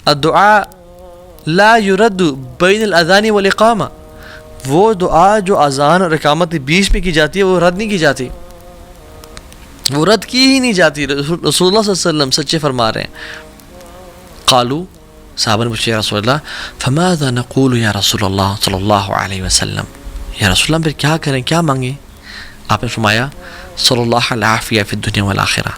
الدعاء لا يرد بین الاذان والاقامہ، وہ دعا جو اذان اور اقامت کے بیچ میں کی جاتی ہے وہ رد نہیں کی جاتی، وہ رد کی ہی نہیں جاتی۔ رسول اللہ صلی اللہ علیہ وسلم سچے فرما رہے ہیں۔ قالوا، صحابہ نے پوچھا یا رسول اللہ فماذا نقول یا رسول اللہ صلی اللہ علیہ وسلم، یا رسول اللہ پھر کیا کریں، کیا مانگیں؟ آپ نے فرمایا صلی اللہ العافیہ فی الدنیا والآخرہ،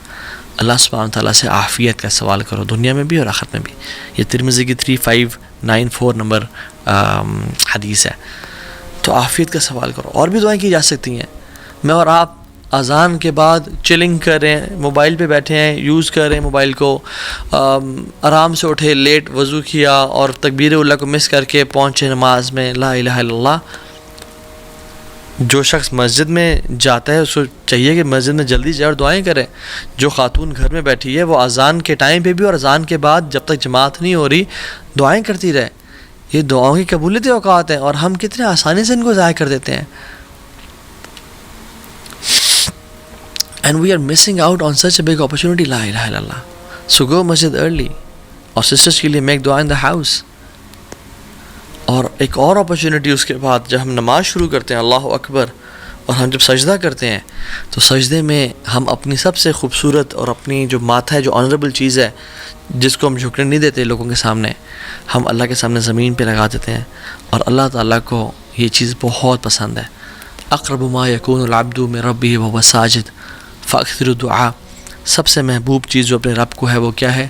اللہ سبحانہ تعالیٰ سے عافیت کا سوال کرو دنیا میں بھی اور آخرت میں بھی۔ یہ ترمذی کی 3594 نمبر حدیث ہے۔ تو عافیت کا سوال کرو۔ اور بھی دعائیں کی جا سکتی ہیں۔ میں اور آپ اذان کے بعد چلنگ کر رہے ہیں، موبائل پہ بیٹھے ہیں، یوز کر رہے ہیں موبائل کو، آرام سے اٹھے، لیٹ وضو کیا اور تکبیر اللہ کو مس کر کے پہنچے نماز میں، لا الہ الا اللہ۔ جو شخص مسجد میں جاتا ہے اس کو چاہیے کہ مسجد میں جلدی جائے اور دعائیں کرے۔ جو خاتون گھر میں بیٹھی ہے وہ اذان کے ٹائم پہ بھی اور اذان کے بعد جب تک جماعت نہیں ہو رہی دعائیں کرتی رہے۔ یہ دعاؤں کی قبولیت اوقات ہیں اور ہم کتنے آسانی سے ان کو ضائع کر دیتے ہیں۔ And we are missing out on such a big opportunity, la ilaha illallah. So go masjid early. اور سسٹرز کے لیے make dua in the house. اور ایک اور اپرچونٹی اس کے بعد جب ہم نماز شروع کرتے ہیں اللہ اکبر اور ہم جب سجدہ کرتے ہیں تو سجدے میں ہم اپنی سب سے خوبصورت اور اپنی جو ماتھا ہے، جو آنریبل چیز ہے جس کو ہم جھکنے نہیں دیتے لوگوں کے سامنے، ہم اللہ کے سامنے زمین پہ لگا دیتے ہیں اور اللہ تعالیٰ کو یہ چیز بہت پسند ہے۔ اقرب ما یکون العبد من ربہ وهو ساجد فاکثر الدعاء، سب سے محبوب چیز جو اپنے رب کو ہے وہ کیا ہے؟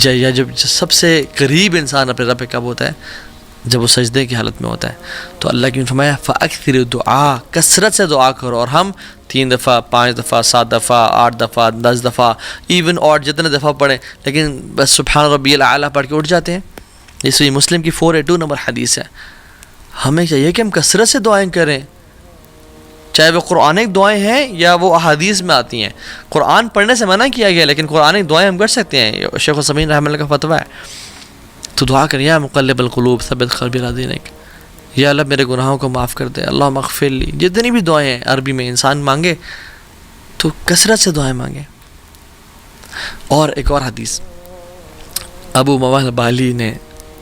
یا جب سب سے قریب انسان اپنے رب پہ کب ہوتا ہے؟ جب وہ سجدے کی حالت میں ہوتا ہے۔ تو اللہ کی نے فرمایا فاکثر الدعاء، کثرت سے دعا کرو۔ اور ہم 3 دفعہ، 5 دفعہ، 7 دفعہ، 8 دفعہ، 10 دفعہ، ایون اور جتنے دفعہ پڑھیں لیکن بس سبحان ربی الاعلیٰ پڑھ کے اٹھ جاتے ہیں۔ یہ صحیح مسلم کی 482 نمبر حدیث ہے۔ ہمیں چاہیے کہ ہم کثرت سے دعائیں کریں، چاہے وہ قرآنک دعائیں ہیں یا وہ احادیث میں آتی ہیں۔ قرآن پڑھنے سے منع کیا گیا لیکن قرآنک دعائیں ہم کر سکتے ہیں، شیخ عثیمین رحمہ اللہ کا فتویٰ ہے۔ تو دعا کریں یا مقلب القلوب ثبت قلبی علی دینک، یا اللہ میرے گناہوں کو معاف کر دے، اللہم اغفر لی۔ جتنی بھی دعائیں ہیں عربی میں انسان مانگے تو کثرت سے دعائیں مانگے۔ اور ایک اور حدیث، ابو موال بالی نے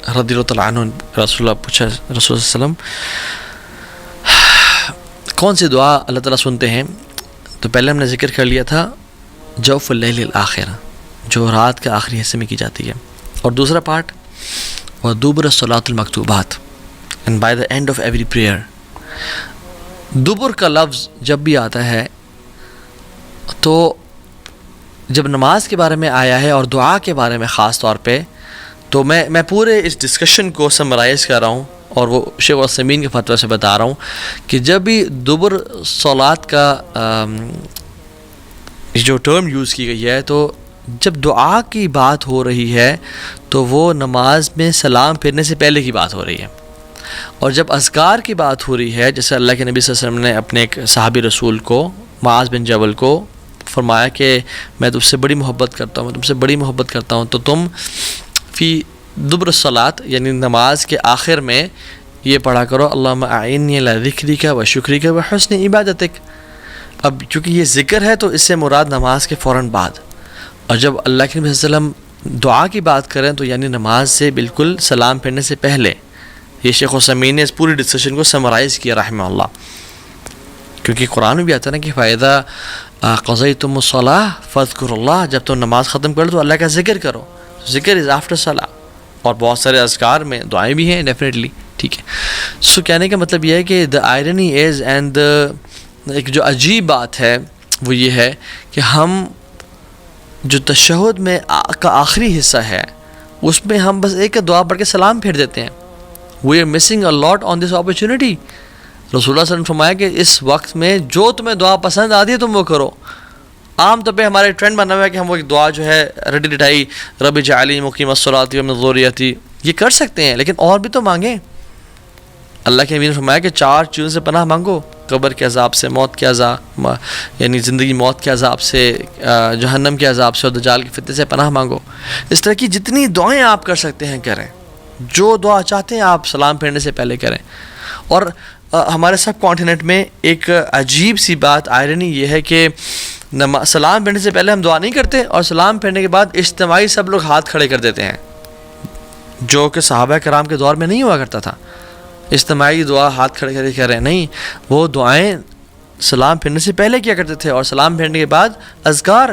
رضی اللہ تعالیٰ عنہ رسول اللہ پوچھا، رسول اللہ صلی اللہ علیہ وسلم کون سی دعا اللہ تعالیٰ سنتے ہیں؟ تو پہلے ہم نے ذکر کر لیا تھا جوف اللیل الآخر، جو رات کے آخری حصے میں کی جاتی ہے، اور دوسرا پارٹ وَدُبُرَ الصَّلَاةُ الْمَكْتُوبَاتِ and by the end of every prayer۔ دبر کا لفظ جب بھی آتا ہے تو جب نماز کے بارے میں آیا ہے اور دعا کے بارے میں خاص طور پہ، تو میں پورے اس ڈسکشن کو سمرائز کر رہا ہوں اور وہ شیخ عثیمین کے فتویٰ سے بتا رہا ہوں کہ جب بھی دبر صلات کا جو ٹرم یوز کی گئی ہے تو جب دعا کی بات ہو رہی ہے تو وہ نماز میں سلام پھیرنے سے پہلے کی بات ہو رہی ہے، اور جب اذکار کی بات ہو رہی ہے جیسے اللہ کے نبی صلی اللہ علیہ وسلم نے اپنے ایک صحابی رسول کو معاذ بن جبل کو فرمایا کہ میں تم سے بڑی محبت کرتا ہوں، میں تم سے بڑی محبت کرتا ہوں، تو تم فی دبر الصلاۃ یعنی نماز کے آخر میں یہ پڑھا کرو اللہم اعنی علی ذکرک و شکرک و حسن عبادتک۔ اب چونکہ یہ ذکر ہے تو اس سے مراد نماز کے فوراً بعد، اور جب اللہ کے نبی صلی اللہ علیہ وسلم دعا کی بات کریں تو یعنی نماز سے بالکل سلام پھیرنے سے پہلے۔ یہ شیخ عثیمین نے اس پوری ڈسکشن کو سمرائز کیا رحمہ اللہ، کیونکہ قرآن میں بھی آتا ہے نا کہ فَإِذَا قَضَيْتُمُ الصَّلَاةَ فَاذْكُرُوا اللَّهَ، جب تم نماز ختم کر دو اللہ کا ذکر کرو، ذکر از آفٹر صلاح، اور بہت سارے اذکار میں دعائیں بھی ہیں ڈیفینیٹلی، ٹھیک ہے۔ سو کہنے کا مطلب یہ ہے کہ the irony is and ایک جو عجیب بات ہے وہ یہ ہے کہ ہم جو تشہد میں کا آخری حصہ ہے اس میں ہم بس ایک دعا پڑھ کے سلام پھیر دیتے ہیں۔ We are missing a lot on this opportunity۔ رسول اللہ صلی اللہ علیہ وسلم نے فرمایا کہ اس وقت میں جو تمہیں دعا پسند آتی ہے تم وہ کرو۔ عام طور پہ ہمارے ٹرینڈ بنا ہوا ہے کہ ہم وہ ایک دعا جو ہے رٹی رٹائی رب اجعلنی مقیم الصلاۃ ومن ذریتی یہ کر سکتے ہیں، لیکن اور بھی تو مانگیں۔ اللہ کے نبی نے فرمایا کہ 4 چیزوں سے پناہ مانگو، قبر کے عذاب سے، موت کے عذاب یعنی زندگی موت کے عذاب سے، جہنم کے عذاب سے، اور دجال کے فتنے سے پناہ مانگو۔ اس طرح کی جتنی دعائیں آپ کر سکتے ہیں کریں، جو دعا چاہتے ہیں آپ سلام پھیرنے سے پہلے کریں۔ اور ہمارے سب کانٹیننٹ میں ایک عجیب سی بات آئرنی یہ ہے کہ سلام پھیرنے سے پہلے ہم دعا نہیں کرتے اور سلام پھیرنے کے بعد اجتماعی سب لوگ ہاتھ کھڑے کر دیتے ہیں۔ جو کہ صحابہ کرام کے دور میں نہیں ہوا کرتا تھا. اجتماعی دعا ہاتھ کھڑے کھڑے کر رہے ہیں، نہیں، وہ دعائیں سلام پھیرنے سے پہلے کیا کرتے تھے، اور سلام پھیرنے کے بعد اذکار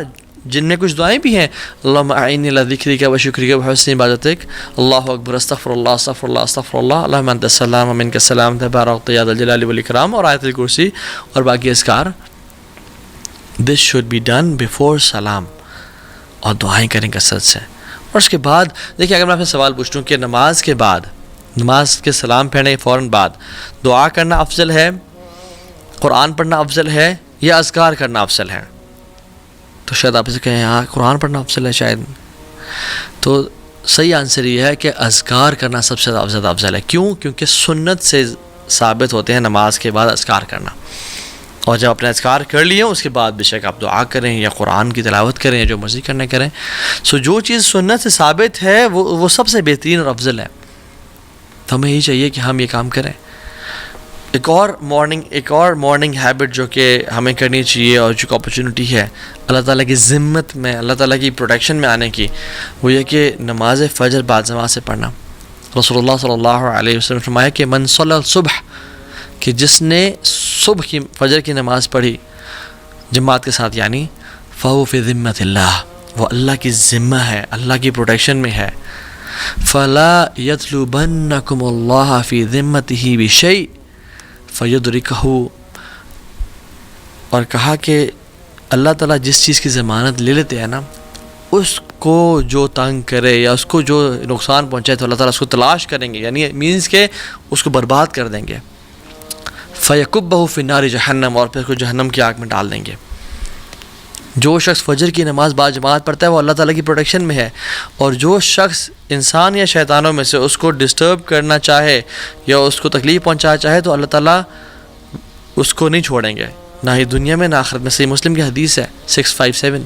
جن میں کچھ دعائیں بھی ہیں. اللہم اعنی علی ذکرک و شکرک و حسن عبادتک، اللہ اکبر، استغفر اللہ استغفر اللہ استغفر اللہ، اللہم انت السلام و منک السلام تبارکت یا ذا الجلال والاکرام، اور آیت الکرسی اور باقی اذکار. This should be done before سلام، اور دعائیں کریں کثرت سے. اور اس کے بعد دیکھیں، اگر میں آپ سے سوال پوچھ لوں کہ نماز کے بعد، نماز کے سلام پھیرنے کے فوراً بعد دعا کرنا افضل ہے، قرآن پڑھنا افضل ہے، یا اذکار کرنا افضل ہے، تو شاید آپ اسے کہیں ہاں قرآن پڑھنا افضل ہے شاید. تو صحیح آنسر یہ ہے کہ اذکار کرنا سب سے زیادہ افضل ہے. کیوں؟ کیونکہ سنت سے ثابت ہوتے ہیں نماز کے بعد اذکار کرنا. اور جب اپنے اذکار کر لیے اس کے بعد بے شک آپ دعا کریں یا قرآن کی تلاوت کریں یا جو مرضی کرنا کریں. سو جو چیز سنت سے ثابت ہے وہ سب سے بہترین اور افضل ہے. تو ہمیں یہی چاہیے کہ ہم یہ کام کریں. ایک اور مارننگ ہیبٹ جو کہ ہمیں کرنی چاہیے، اور جو اپرچونٹی ہے اللہ تعالیٰ کی ذمت میں، اللہ تعالیٰ کی پروٹیکشن میں آنے کی، وہ یہ کہ نماز فجر بعد جماعت سے پڑھنا. رسول اللہ صلی اللہ علیہ وسلم نے فرمایا کہ من صلی الصبح، کہ جس نے صبح کی فجر کی نماز پڑھی جماعت کے ساتھ، یعنی فہو فی ذمت اللہ، وہ اللہ کی ذمہ ہے، اللہ کی پروٹیکشن میں ہے. فلا یطلبنکم اللہ فی ذمتہ بشیء فیدرکہ، اور کہا کہ اللہ تعالیٰ جس چیز کی ضمانت لے لیتے ہیں نا، اس کو جو تنگ کرے یا اس کو جو نقصان پہنچائے تو اللہ تعالیٰ اس کو تلاش کریں گے، یعنی مینس کہ اس کو برباد کر دیں گے. فیکبہ فی النار جہنم، اور پھر اس کو جہنم کی آگ میں ڈال دیں گے. جو شخص فجر کی نماز با جماعت پڑھتا ہے وہ اللہ تعالیٰ کی پروٹیکشن میں ہے، اور جو شخص انسان یا شیطانوں میں سے اس کو ڈسٹرب کرنا چاہے یا اس کو تکلیف پہنچانا چاہے تو اللہ تعالیٰ اس کو نہیں چھوڑیں گے، نہ ہی دنیا میں نہ آخرت میں. صحیح مسلم کی حدیث ہے 657.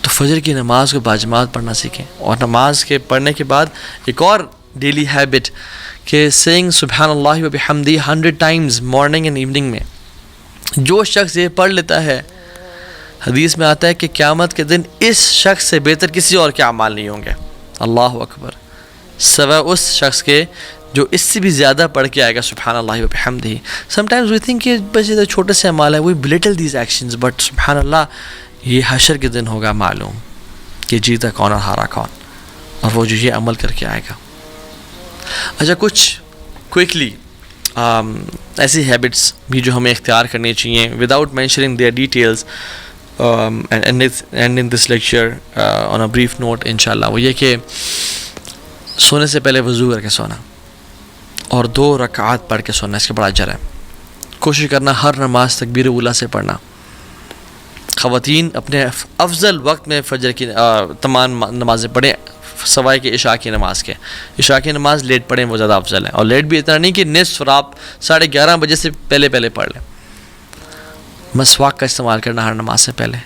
تو فجر کی نماز کو با جماعت پڑھنا سیکھیں. اور نماز کے پڑھنے کے بعد ایک اور ڈیلی ہیبٹ کہ سینگ سبحان اللہ و بحمدہ 100 ٹائمز مارننگ اینڈ ایوننگ میں. جو شخص یہ پڑھ لیتا ہے، حدیث میں آتا ہے کہ قیامت کے دن اس شخص سے بہتر کسی اور کے اعمال نہیں ہوں گے. اللہ اکبر، سوائے اس شخص کے جو اس سے بھی زیادہ پڑھ کے آئے گا سبحان اللہ و بحمدہ. سم ٹائمز وی تھنک کہ بس یہ چھوٹے سے اعمال ہے، وی بلیٹل دیز ایکشنز، بٹ سبحان اللہ یہ حشر کے دن ہوگا معلوم کہ جیتا کون اور ہارا کون، اور وہ جو یہ عمل کر کے آئے گا. اچھا، کچھ کوئکلی ایسی ہیبٹس بھی جو ہمیں اختیار کرنی چاہیے without mentioning their details and in this lecture on a brief note انشاءاللہ. وہ یہ کہ سونے سے پہلے وضو کر کے سونا اور 2 رکعات پڑھ کے سونا، اس کا بڑا اجر ہے. کوشش کرنا ہر نماز تکبیر اولیٰ سے پڑھنا. خواتین اپنے افضل وقت میں فجر کی تمام نمازیں پڑھیں سوائے کہ عشاء کی نماز کے. عشاء کی نماز لیٹ پڑھیں، وہ زیادہ افضل ہے. اور لیٹ بھی اتنا نہیں کہ نصف رات 11:30 بجے سے پہلے پڑھ لیں. مسواک کا استعمال کرنا ہر نماز سے پہلے.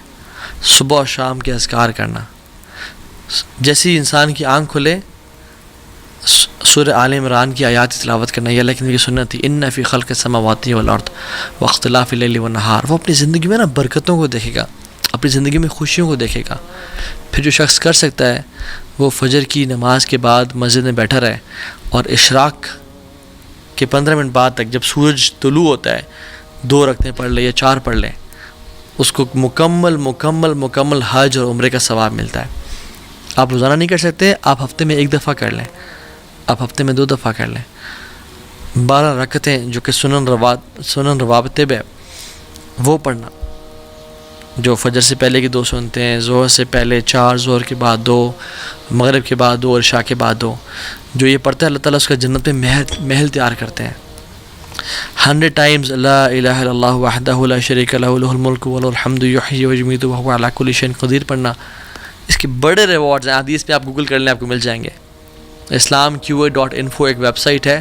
صبح اور شام کے اذکار کرنا. جیسی انسان کی آنکھ کھلے سورہ آل عمران کی آیات تلاوت کرنا، یہ لیکن یہ سنت تھی. ان فی خلق السماوات والارض واختلاف اللیل والنہار. وہ اپنی زندگی میں نا برکتوں کو دیکھے گا، اپنی زندگی میں خوشیوں کو دیکھے گا. پھر جو شخص کر سکتا ہے وہ فجر کی نماز کے بعد مسجد میں بیٹھا رہے اور اشراق کے 15 منٹ بعد تک جب سورج طلوع ہوتا ہے 2 رکعتیں پڑھ لیں یا 4 پڑھ لیں، اس کو مکمل حج اور عمرے کا ثواب ملتا ہے. آپ روزانہ نہیں کر سکتے، آپ ہفتے میں 1 دفعہ کر لیں، آپ ہفتے میں 2 دفعہ کر لیں. 12 رکعتیں جو کہ سنن رواتب ہے وہ پڑھنا، جو فجر سے پہلے کی 2 سنتے ہیں، ظہر سے پہلے 4، ظہر کے بعد 2، مغرب کے بعد 2 اور عشاء کے بعد 2. جو یہ پڑھتا ہے اللہ تعالیٰ اس کا جنت میں محل تیار کرتے ہیں. 100 ٹائمز لا الہ الا اللہ وحدہ لا شریک لہ لہ الملک وله الحمد یحیی ویمیت وهو علی کل شیء قدیر پڑھنا. اس کے بڑے ریوارڈز ہیں. حدیث پہ آپ گوگل کر لیں، آپ کو مل جائیں گے. islamqa.info ایک ویب سائٹ ہے،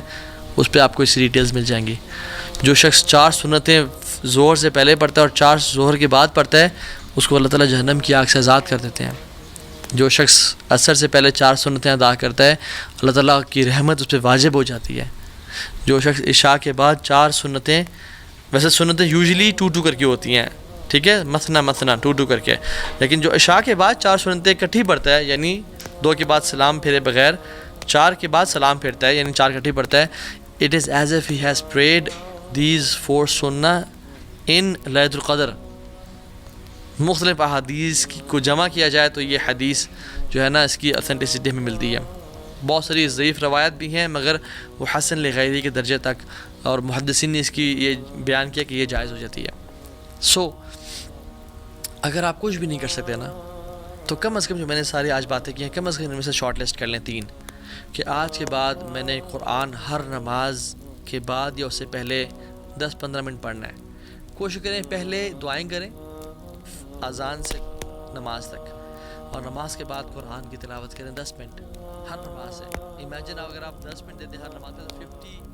اس پہ آپ کو اس ڈیٹیلز مل جائیں گی. جو شخص 4 سنتیں ظہر سے پہلے پڑھتا ہے اور 4 ظہر کے بعد پڑھتا ہے، اس کو اللہ تعالیٰ جہنم کی آگ سے آزاد کر دیتے ہیں. جو شخص عصر سے پہلے 4 سنتیں ادا کرتا ہے، اللہ تعالیٰ کی رحمت اس پہ واجب ہو جاتی ہے. جو شخص عشاء کے بعد 4 سنتیں، ویسے سنتیں یوزلی 2 کر کے ہوتی ہیں، ٹھیک ہے، مثنا 2 کر کے، لیکن جو عشاء کے بعد 4 سنتیں اکٹھی پڑھتا ہے، یعنی 2 کے بعد سلام پھیرے بغیر 4 کے بعد سلام پھرتا ہے یعنی 4 اکٹھے پڑھتا ہے, it is as if he has parade these 4 سنہ ان لیلۃ القدر. مختلف احادیث کو جمع کیا جائے تو یہ حدیث جو ہے نا اس کی اتھینٹسٹی ہمیں ملتی ہے. بہت ساری ضعیف روایت بھی ہیں مگر وہ حسن لغیری کے درجے تک, اور محدثین نے اس کی یہ بیان کیا کہ یہ جائز ہو جاتی ہے. سو اگر آپ کچھ بھی نہیں کر سکتے نا تو کم از کم جو میں نے ساری آج باتیں کی ہیں کم از کم ان میں سے شارٹ لسٹ کر لیں 3, کہ آج کے بعد میں نے قرآن ہر نماز کے بعد یا اس سے پہلے 10-15 منٹ پڑھنا ہے. کوشش کریں پہلے دعائیں کریں اذان سے نماز تک, اور نماز کے بعد قرآن کی تلاوت کریں 10 منٹ ہر نماز سے. امیجن اگر آپ 10 منٹ دیتے ہیں ہر نماز میں تو